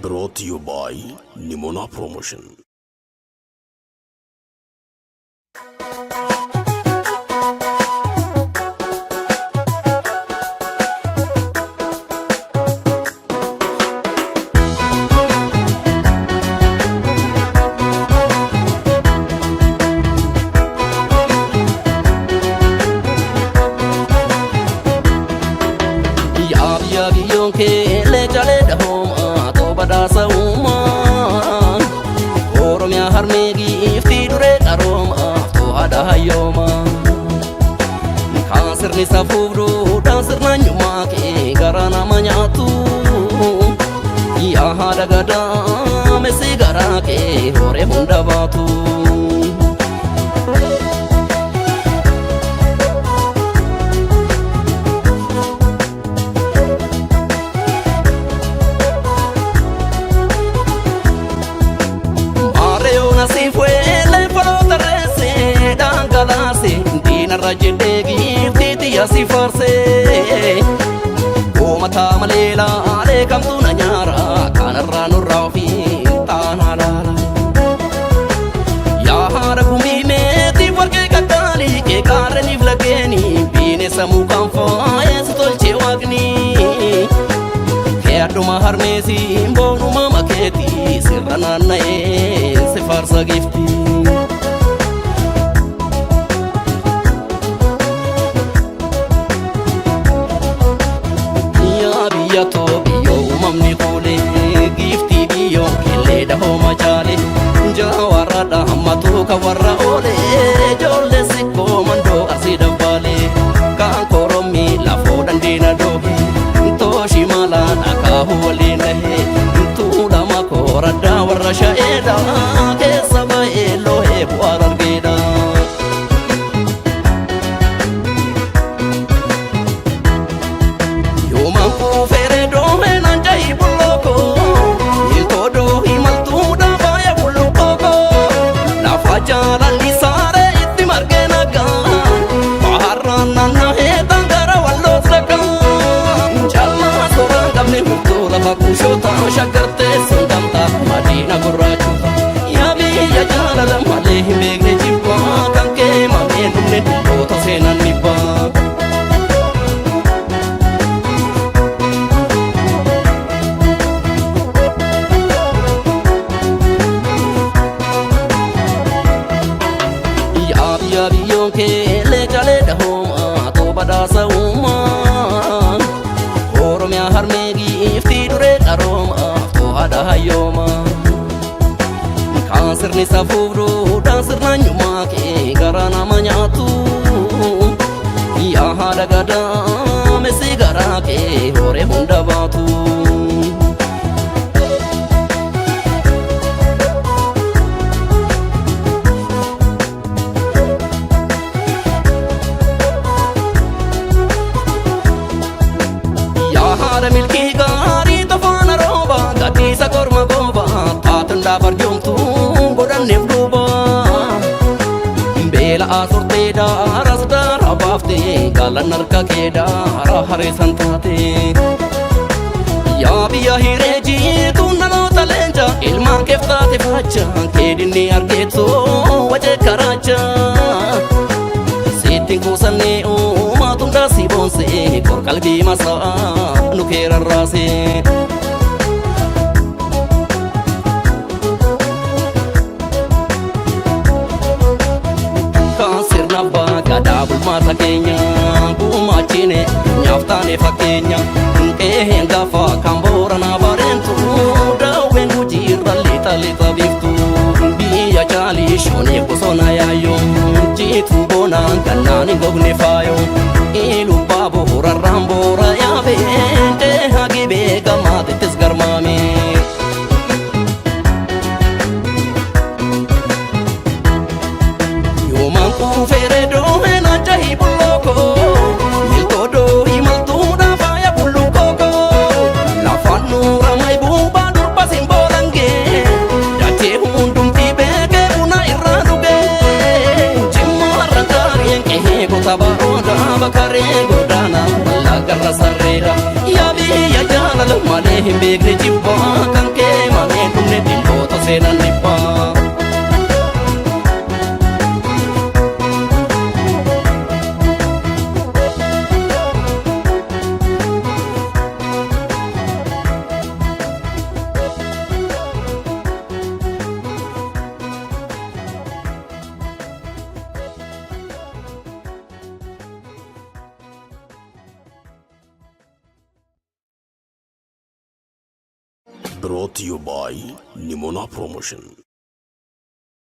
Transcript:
Brought to you by Nimona Promotion. Badhaadhaa-Rooban Oromia harmeegi ifti dure Gaaromsaa Badhaadhaa-Rooban Kansirni safuudhu dansirna nyumaa kee gara nama nyaatu yaa haadha gadaa meesii garaa kee horee hunda baatu. Rajendegi titi asi farse Omata malela ale kamtu nanyara kanarra nurrafi tanala Ya hara kumime ti warge kakali ke kareni vlageni bine samu kamfa yesu tolche wagni Ke aduma harmesi mbonu mama keti sirrana nae se farsa gifti to biyo umamni kule gifti biyo kile da homa chale jawara da hamatu ka warra ole jolle sikko mando asida vale ka koromi la fodan dina dohi to shimala na ka hole nahe tu da makora da warra shaeda ke saba elo he warar geda Jalali sare itti margena gan Baharana na hetan gara wallo sakan Jalla soran gamne mutula bakushota shagarte sundamta madina gurrachuta Ya biya jalala malehi megne jibba kanke mamenumne kota senan nibba Badhaadhaa-Rooban Oromia harmeegi ifti dure Gaaromsaa Badhaadhaa-Rooban Kansirni safuudhu dansirna nyumaa kee gara nama nyaatu yaa haadha gadaa meesii garaa kee horee hunda baatu. Milki gari tafana roba gadisa korma goba tatunda barjumtu godan nefduba bela asurte da rasda rabafte galan narka keda hare santate ya biya hireji tunalo talenja ilma keftate facha kedini argetso waje karacha sitin kusane o matunda sibonse kor kalbi masa nukera rase Kansir nabba gadabul mata kenya Bumachine nyaftane fakenya Nkehen gafa kambora na barentu Dawen ujira lita lita biftu Biya chali shone kusona yayo Jitu bona kanani gogne fayo Ilu babo rarambora yabe Hagibe gamate tisgarmame Yoman kufere dohen ajahi buloko Miltodo himaltu da faya bulukoko Lafanu ramai buba durpa simbolange Dache hundum tibeke una irraduge Jimma rangari enke tabaro da bakare godana lagarra sarreda ya biya jala jaalala malee hin beekne jibbaa kan kee malee dhumne dhimmoota seenan dhibbaa. Brought to you by Nimona Promotion.